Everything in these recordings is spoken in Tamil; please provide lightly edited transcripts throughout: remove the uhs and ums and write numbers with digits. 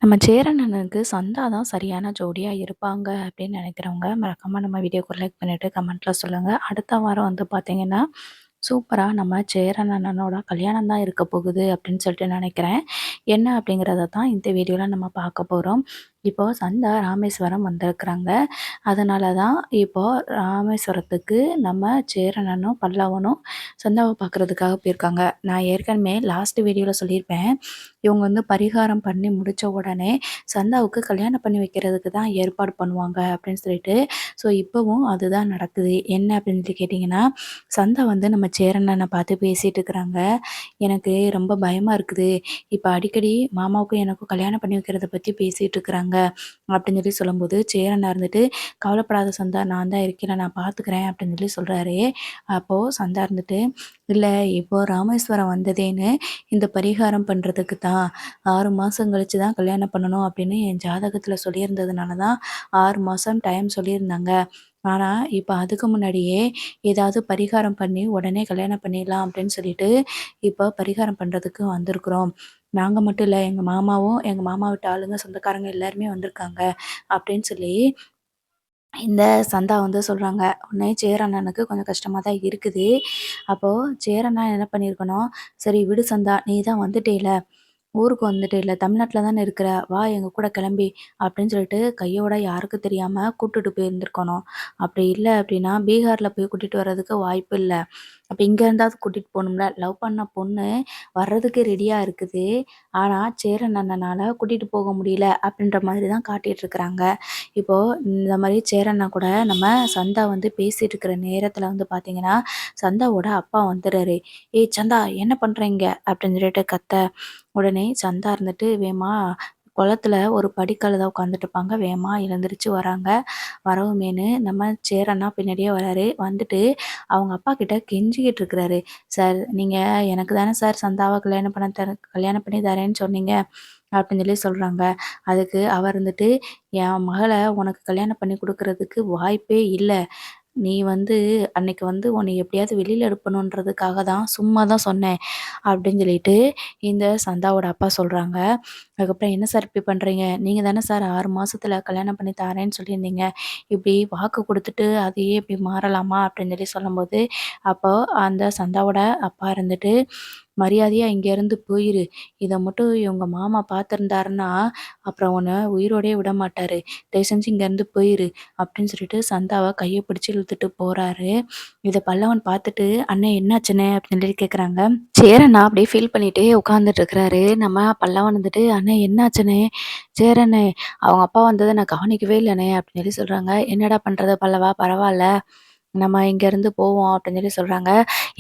நம்ம சேரனனுக்கு சந்தா தான் சரியான ஜோடியா இருப்பாங்க அப்படின்னு நினைக்கிறவங்க மறக்காம நம்ம வீடியோக்கு லைக் பண்ணிட்டு கமெண்ட்ல சொல்லுங்க. அடுத்த வாரம் வந்து பார்த்தீங்கன்னா, சூப்பரா நம்ம சேரன் அண்ணனோட கல்யாணம் தான் இருக்க போகுது அப்படின்னு சொல்லிட்டு நினைக்கிறேன். என்ன அப்படிங்கிறத தான் இந்த வீடியோல நம்ம பார்க்க போறோம். இப்போ சந்தா ராமேஸ்வரம் வந்திருக்கிறாங்க. அதனால தான் இப்போ ராமேஸ்வரத்துக்கு நம்ம சேரனனும், பல்லவனும் சந்தாவ பார்க்குறதுக்காக போயிருக்காங்க. நான் ஏற்கனவே லாஸ்ட் வீடியோல சொல்லியிருப்பேன். இவங்க வந்து பரிகாரம் பண்ணி முடிச்ச உடனே சந்தாவுக்கு கல்யாணம் பண்ணி வைக்கிறதுக்கு தான் ஏற்பாடு பண்ணுவாங்க அப்படின்னு சொல்லிட்டு. ஸோ இப்பவும் அதுதான் நடக்குது. என்ன அப்படின்னு சொல்லி கேட்டிங்கன்னா, சந்தா வந்து நம்ம சேரன் பார்த்து பேசிட்டு இருக்கிறாங்க. எனக்கு ரொம்ப பயமா இருக்குது. இப்ப அடிக்கடி மாமாவுக்கும் எனக்கும் கல்யாணம் பண்ணி வைக்கிறத பத்தி பேசிட்டு இருக்கிறாங்க. அப்படின்னு சொல்லி சொல்லும்போது, சேரன் இருந்துட்டு, "கவலைப்படாத சந்தா, நான் தான் இருக்கேன்ல, நான் பார்த்துக்கிறேன்" அப்படின்னு சொல்லி சொல்றாரு. அப்போ சந்தா இருந்துட்டு, "இல்ல இப்போ ராமேஸ்வரம் வந்ததேன்னு இந்த பரிகாரம் பண்றதுக்கு தான். 6 மாசம் கழிச்சு தான் கல்யாணம் பண்ணணும் அப்படின்னு என் ஜாதகத்துல சொல்லியிருந்ததுனால தான் 6 மாசம் டைம் சொல்லியிருந்தாங்க. ஆனா, இப்ப அதுக்கு முன்னாடியே ஏதாவது பரிகாரம் பண்ணி உடனே கல்யாணம் பண்ணிடலாம் அப்படின்னு சொல்லிட்டு, இப்ப பரிகாரம் பண்றதுக்கு வந்திருக்கிறோம். நாங்க மட்டும் இல்ல, எங்க மாமாவும், எங்க மாமா வீட்டு ஆளுங்க, சொந்தக்காரங்க எல்லாருமே வந்திருக்காங்க." அப்படின்னு சொல்லி இந்த சந்தா வந்து சொல்றாங்க. உடனே சேரன் அண்ணனுக்கு கொஞ்சம் கஷ்டமா தான் இருக்குது. அப்போ சேரன் அண்ணன் என்ன பண்ணியிருக்கணும், "சரி விடு சந்தா, நீ தான் வந்துட்டேல்ல, ஊருக்கு வந்துட்டேல்ல, தமிழ்நாட்ல தானே இருக்கிற, வா எங்க கூட கிளம்பி" அப்படின்னு சொல்லிட்டு கையோட யாருக்கும் தெரியாம கூட்டிட்டு போயிருந்திருக்கணும். அப்படி இல்ல அப்படின்னா, பீகார்ல போய் கூட்டிட்டு வர்றதுக்கு வாய்ப்பு இல்ல. அப்ப இங்க இருந்தாவது கூட்டிட்டு போணும்ல. லவ் பண்ண பொண்ணு வர்றதுக்கு ரெடியா இருக்குது. ஆனா, சேரன் அண்ணனால கூட்டிட்டு போக முடியல அப்படின்ற மாதிரி தான் காட்டிட்டு இருக்கிறாங்க. இப்போ இந்த மாரி சேரண்ணா கூட நம்ம சந்தா வந்து பேசிட்டு இருக்கிற நேரத்துல வந்து பார்த்தீங்கன்னா, சந்தாவோட அப்பா வந்துறாரு. "ஏய் சந்தா என்ன பண்ற இங்க?" அப்படின்னு சொல்லிட்டு கத்த. உடனே சந்தா இருந்துட்டு வேகமா குளத்துல ஒரு படிக்கல்ல தான் உட்காந்துட்டு இருப்பாங்க. வேகமா எழுந்திரிச்சு வராங்க. வரவுமேனு நம்ம சேரண்ணா பின்னாடியே வராரு. வந்துட்டு அவங்க அப்பா கிட்ட கெஞ்சிக்கிட்டு இருக்கிறாரு. "சார் நீங்க எனக்கு தானே சார் சந்தாவ கல்யாணம் பண்ணி தரேன்னு சொன்னீங்க." அப்படின்னு சொல்லி சொல்றாங்க. அதுக்கு அவர் இருந்துட்டு, "என் மகள உனக்கு கல்யாணம் பண்ணி குடுக்குறதுக்கு வாய்ப்பே இல்ல. நீ வந்து அன்னைக்கு வந்து உன்னைய எப்படியாவது வெளியில அனுப்பணுன்றதுக்காக தான் சும்மா தான் சொன்னேன்." அப்படின்னு சொல்லிட்டு இந்த சந்தாவோட அப்பா சொல்றாங்க. அதுக்கப்புறம், "என்ன சார் இப்படி பண்றீங்க? நீங்க தானே சார் 6 மாசத்துல கல்யாணம் பண்ணி தாரேன்னு சொல்லியிருந்தீங்க. இப்படி வாக்கு குடுத்துட்டு அதையே இப்படி மாறலாமா?" அப்படின்னு சொல்லி சொல்லும்போது, அப்போ அந்த சந்தாவோட அப்பா இருந்துட்டு, "மரியாதையா இங்கேருந்து போயிரு. இத மட்டும் இவங்க மாமா பார்த்துருந்தாருன்னா, அப்புறம் உன்ன உயிரோடயே விடமாட்டாரு. தயவு செஞ்சு இங்கேருந்து போயிரு." அப்படின்னு சொல்லிட்டு சந்தாவ கைய பிடிச்சு இழுத்துட்டு போறாரு. இத பல்லவன் பார்த்துட்டு, "அண்ணே என்னாச்சுண்ணே?" அப்படின்னு சொல்லி கேட்குறாங்க. சேரண்ணா அப்படியே ஃபீல் பண்ணிட்டே உட்காந்துட்டு இருக்கிறாரு. நம்ம பல்லவன் வந்துட்டு, "அண்ணே என்னாச்சுண்ணே?" "சேரண்ணே, அவங்க அப்பா வந்தத நான் கவனிக்கவே இல்லண்ணே" அப்படின்னு சொல்லி சொல்றாங்க. "என்னடா பண்றது பல்லவா? பரவால்ல. நம்ம இங்கேருந்து போவோம்" அப்படின்னு சொல்லி சொல்றாங்க.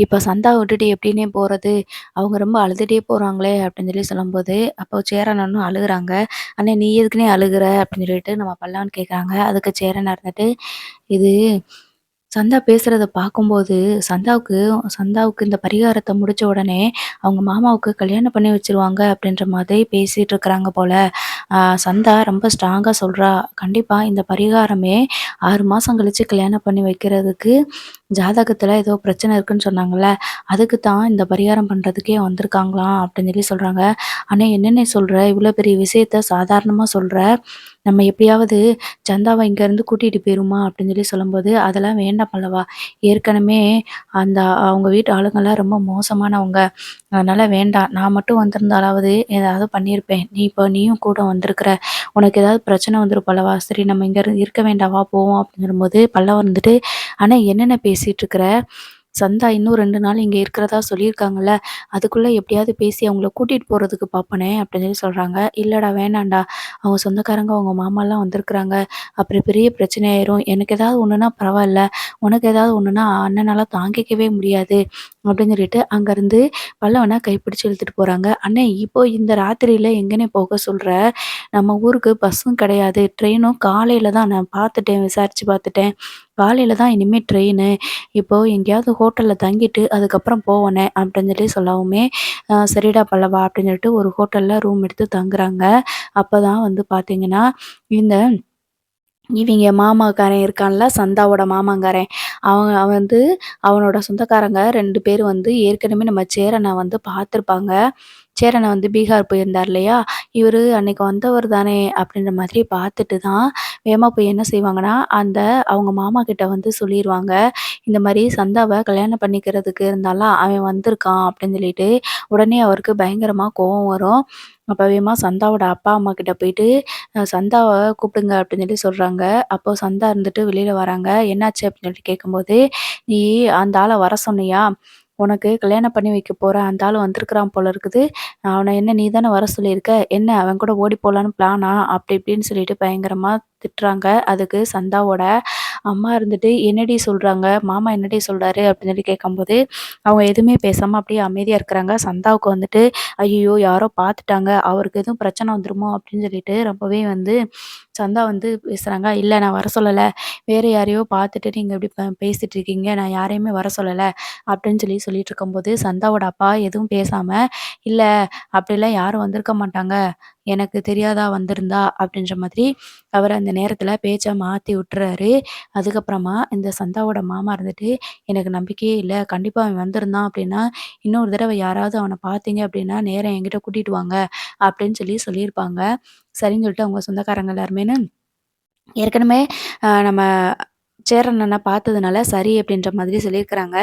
"இப்ப சந்தாவ விட்டுட்டு எப்படிண்ணே போறது? அவங்க ரொம்ப அழுதுட்டே போறாங்களே" அப்படின்னு சொல்லி சொல்லும்போது, அப்போ சேரன் அழுகுறாங்க. "அண்ணே நீ எதுக்குண்ணே அழுகுற?" அப்படின்னு சொல்லிட்டு நம்ம பல்லவன் கேட்குறாங்க. அதுக்கு சேரன் இருந்துட்டு, "இது சந்தா பேசுறத பார்க்கும்போது, சந்தாவுக்கு சந்தாவுக்கு இந்த பரிகாரத்த முடிச்ச உடனே, அவங்க மாமாவுக்கு கல்யாணம் பண்ணி வச்சுருவாங்க அப்படின்ற மாதிரி பேசிட்டு இருக்கிறாங்க போல. சந்தா ரொம்ப ஸ்ட்ராங்கா சொல்றா. கண்டிப்பா இந்த பரிகாரமே 6 மாசம் கழிச்சு கல்யாணம் பண்ணி வைக்கிறதுக்கு ஜாதகத்துல ஏதோ பிரச்சனை இருக்குன்னு சொன்னாங்கல்ல, அதுக்கு தான் இந்த பரிகாரம் பண்றதுக்கே வந்திருக்காங்களாம் அப்படின்னு சொல்லி சொல்றாங்க. "அண்ணே என்னண்ணே சொல்ற? இவ்வளோ பெரிய விஷயத்த சாதாரணமா சொல்ற. நம்ம எப்படியாவது சந்தாவ இங்கேருந்து கூட்டிட்டு போயிருமா?" அப்படின்னு சொல்லி சொல்லும்போது, "அதெல்லாம் வேண்டாம் பல்லவா. ஏற்கனவே அந்த அவங்க வீட்டு ஆளுங்கலாம் ரொம்ப மோசமானவங்க. அதனால வேண்டாம். நான் மட்டும் வந்திருந்தாலாவது ஏதாவது பண்ணியிருப்பேன். நீயும் கூட வந்திருக்கிற. உனக்கு ஏதாவது பிரச்சனை வந்துரும் பல்லவா. சரி நம்ம இங்க இருக்க வேண்டாம் வா போவோம்." அப்படின்னு சொல்லும்போது பல்லவன் வந்துட்டு, "அண்ணா என்னண்ணே பேசிட்டு இருக்கிற? சந்தா இன்னும் 2 நாள் இங்க இருக்கிறதா சொல்லியிருக்காங்கல்ல. அதுக்குள்ள எப்படியாவது பேசி அவங்கள கூட்டிட்டு போறதுக்கு பாப்பனே" அப்படின்னு சொல்லி சொல்றாங்க. "இல்லடா வேணாம்டா. அவங்க சொந்தக்காரங்க, அவங்க மாமாலாம் வந்திருக்கிறாங்க. அப்புறம் பெரிய பிரச்சனை ஆயிரும். எனக்கு ஏதாவது ஒண்ணுனா பரவாயில்ல. உனக்கு ஏதாவது ஒண்ணுனா அண்ணனால தாங்கிக்கவே முடியாது." அப்படின்னு சொல்லிட்டு அங்கருந்து பல்லவன கைப்பிடிச்சு இழுத்துட்டு போறாங்க. "அண்ணே இப்போ இந்த ராத்திரியில எங்கண்ணே போக சொல்ற? நம்ம ஊருக்கு பஸ்ஸும் கிடையாது. ட்ரெயினும் காலையில தான். நான் பார்த்துட்டேன், விசாரிச்சு பார்த்துட்டேன். காலையில தான் இனிமே ட்ரெயினு. இப்போ எங்கேயாவது ஹோட்டல்ல தங்கிட்டு அதுக்கப்புறம் போவோண்ணே" அப்படின்னு சொல்லி சொல்லவுமே, சரிடா பல்லவா" அப்படின்னு சொல்லிட்டு ஒரு ஹோட்டல்ல ரூம் எடுத்து தங்குறாங்க. அப்பதான் வந்து பார்த்தீங்கன்னா, இந்த இவிங்க மாமாக்காரன் இருக்கான்ல, சந்தாவோட மாமங்காரன். அவன் வந்து அவனோட சொந்தக்காரங்க 2 பேர் வந்து ஏற்கனவே நம்ம சேரன வந்து பார்த்துருப்பாங்க. சேரனை வந்து பீகார் போயிருந்தார் இல்லையா? இவரு அன்னைக்கு வந்தவர் தானே அப்படின்ற மாதிரி பார்த்துட்டு தான் வேகமா போய் என்ன செய்வாங்கன்னா, அவங்க மாமா கிட்ட வந்து சொல்லிருவாங்க. இந்த மாரி சந்தாவ கல்யாணம் பண்ணிக்கிறதுக்கு இருந்தாலாம், அவன் வந்திருக்கான் அப்படின்னு சொல்லிட்டு, உடனே அவருக்கு பயங்கரமா கோவம் வரும். அப்ப வேகமா சந்தாவோட அப்பா, அம்மா கிட்ட போயிட்டு, சந்தாவ கூப்பிடுங்க அப்படின்னு சொல்லி சொல்றாங்க. அப்போ சந்தா இருந்துட்டு வெளியில வராங்க. என்னாச்சு அப்படின்னு சொல்லிட்டு கேட்கும்போது, "நீ அந்த ஆள வர சொன்னியா? உனக்கு கல்யாணம் பண்ணி வைக்க போறேன். அந்த ஆள் வந்திருக்கிறான் போல இருக்குது. அவன என்ன நீ தானே வர சொல்லியிருக்க? என்ன அவன் கூட ஓடி போலான்னு பிளானா?" அப்படி இப்படின்னு சொல்லிட்டு பயங்கரமா திட்டுறாங்க. அதுக்கு சந்தாவோட அம்மா இருந்துட்டு, "என்னடி சொல்றாங்க? மாமா என்னடி சொல்றாரு?" அப்படின்னு சொல்லி கேட்கும்போது, அவங்க எதுவுமே பேசாம அப்படியே அமைதியா இருக்கிறாங்க. சந்தாவுக்கு வந்துட்டு, "ஐய்யய்யோ! யாரோ பார்த்துட்டாங்க. அவருக்கு எதுவும் பிரச்சனை வந்துருமோ?" அப்படின்னு சொல்லிட்டு ரொம்பவே வந்து சந்தா வந்து பேசுறாங்க. "இல்ல நான் வர சொல்லல. வேற யாரையோ பார்த்துட்டு நீங்க இப்படி பேசிட்டு இருக்கீங்க. நான் யாரையுமே வர சொல்லல." அப்படின்னு சொல்லிட்டு இருக்கும்போது, சந்தாவோட அப்பா எதுவும் பேசாம, "இல்ல அப்படிலாம் யாரும் வந்திருக்க மாட்டாங்க. எனக்கு தெரியாதா வந்திருந்தா?" அப்படின்ற மாதிரி அவரு அந்த நேரத்துல பேச்ச மாத்தி விட்டுறாரு. அதுக்கப்புறமா இந்த சந்தாவோட மாமா இருந்துட்டு, "எனக்கு நம்பிக்கையே இல்ல. கண்டிப்பா அவன் வந்திருந்தான் அப்படின்னா, இன்னொரு தடவ யாராவது அவன பார்த்தீங்க அப்படின்னா, நேரா என்கிட்ட கூட்டிட்டு வாங்க." அப்படின்னு சொல்லியிருப்பாங்க. சரின்னு சொல்லிட்டு அவங்க சொந்தக்காரங்க எல்லாருமேன்னு ஏற்கனவே நம்ம சேரன் அண்ணா பார்த்ததுனால சரி அப்படின்ற மாதிரி சொல்லியிருக்கிறாங்க.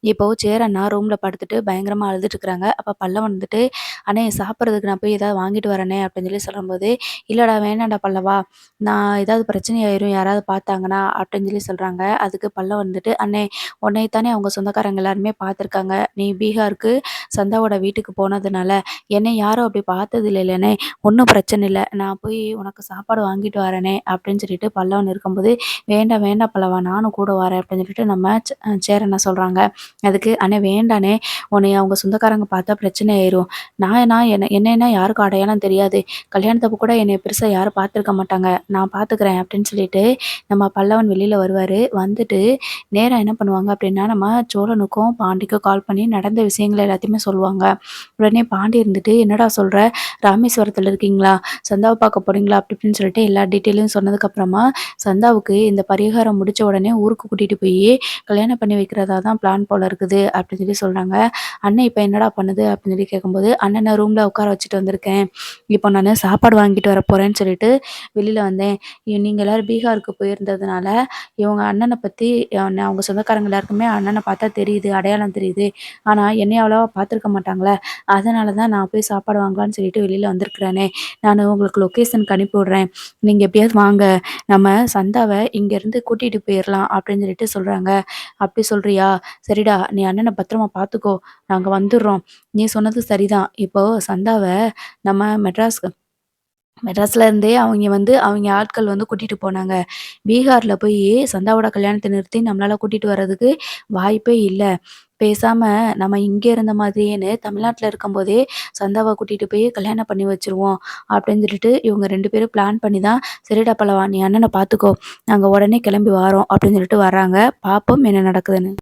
இப்போ சேரன் ரூம்ல படுத்துட்டு பயங்கரமா அழுதுட்டு இருக்கிறாங்க. அப்ப பல்லவன் வந்துட்டு, "அண்ணே சாப்பிடுறதுக்கு நான் போய் ஏதாவது வாங்கிட்டு வரேனே" அப்படின்னு சொல்லும்போது, "இல்லடா வேணாம்டா பல்லவா, நான் ஏதாவது பிரச்சனை ஆயிரும் யாராவது பார்த்தாங்கன்னா" அப்படின்னு சொல்றாங்க. அதுக்கு பல்லவன் வந்துட்டு, "அண்ணே உன்னைய தானே அவங்க சொந்தக்காரங்க எல்லாருமே பார்த்துருக்காங்க. நீ பீகாருக்கு சந்தாவோட வீட்டுக்கு போனதுனால, என்னை யாரும் அப்படி பார்த்தது இல்லைலண்ணே. ஒண்ணும் பிரச்சனை இல்ல. நான் போய் உனக்கு சாப்பாடு வாங்கிட்டு வரேனே" அப்படின்னு சொல்லிட்டு பல்லவன் இருக்கும்போது, "வேண்டாம் வேண்டாம் பல்லவா நானும் கூட வரேன்" அப்படின்னு சொல்லிட்டு நம்ம சேரண்ணா சொல்றாங்க. அதுக்கு, "அண்ணே வேண்டாண்ணே, உன்னைய அவங்க சொந்தக்காரங்க பார்த்தா பிரச்சனை ஆயிரும். நான் என்னன்னா யாருக்கும் அடையாளம் தெரியாது. கல்யாணத்தப்ப கூட என்னைய பெருசா யாரும் பார்த்துருக்க மாட்டாங்க. நான் பார்த்துக்கிறேன்" அப்படின்னு சொல்லிட்டு நம்ம பல்லவன் வெளியில வருவாரு. வந்துட்டு நேரா என்ன பண்ணுவாங்க அப்படின்னா, நம்ம சோழனுக்கும், பாண்டிக்கும் கால் பண்ணி நடந்த விஷயங்கள் எல்லாத்தையுமே சொல்லுவாங்க. உடனே பாண்டி இருந்துட்டு, "என்னடா சொல்ற? ராமேஸ்வரத்துல இருக்கீங்களா? சந்தாவ பார்க்க போறீங்களா?" அப்படி இப்படின்னு சொல்லிட்டு எல்லா டீட்டெயிலும் சொன்னதுக்கப்புறமா, சந்தாவுக்கு இந்த பரிகாரம் முடிச்ச உடனே ஊருக்கு கூட்டிட்டு போயி, கல்யாணம் பண்ணி வைக்கிறதா தான் பிளான் போல இருக்குது அப்படின்னு சொல்றாங்க. "அண்ணன் இப்ப என்னடா பண்ணுது?" அப்படின்னு கேட்கும்போது, "அண்ணன ரூம்ல உட்கார வச்சுட்டு வந்திருக்கேன். இப்போ நானு சாப்பாடு வாங்கிட்டு வர போறேன்னு சொல்லிட்டு வெளியில வந்தேன். நீங்க எல்லாரும் பீகாருக்கு போயிருந்ததுனால, இவங்க அண்ணன பத்தி அவங்க சொந்தக்காரங்க எல்லாருக்குமே அண்ணன பார்த்தா தெரியுது, அடையாளம் தெரியுது. ஆனா என்னைய அவ்வளவா பார்த்துருக்க மாட்டாங்கல்ல. அதனால தான் நான் போய் சாப்பாடு வாங்கலான்னு சொல்லிட்டு வெளியில வந்திருக்கிறேனே. நானு உங்களுக்கு லொகேஷனுக்கு அனுப்பி விடுறேன். நீங்க எப்படியாவது வாங்க. நம்ம சந்தாவ இங்கேருந்து கூட்டிட்டு போயிரலாம்" அப்படின்னு சொல்றாங்க. "அப்படி சொல்றியா? சரிடா, நீ அண்ணன பத்திரமா பார்த்துக்கோ. நாங்க வந்துர்றோம். நீ சொன்னது சரிதான். இப்போ சந்தாவ நம்ம மெட்ராஸ்ல இருந்தே அவைங்க ஆட்கள் வந்து கூட்டிட்டு போனாங்க. பீகார்ல போயி சந்தாவோட கல்யாணத்த நிறுத்தி நம்மளால கூட்டிட்டு வர்றதுக்கு வாய்ப்பே இல்ல. பேசாம நம்ம இங்க இருந்த மாதிரியேன்னு தமிழ்நாட்டுல இருக்கும்போதே சந்தாவ கூட்டிட்டு போய் கல்யாணம் பண்ணி வச்சுருவோம்." அப்படின்னு இவங்க 2 பேரும் பிளான் பண்ணி தான், "சரிடா பல்லவா நீ அண்ணன பார்த்துக்கோ. நாங்க உடனே கிளம்பி வாரோம்." அப்படின்னு வர்றாங்க. பார்ப்போம் என்ன நடக்குதுன்னு.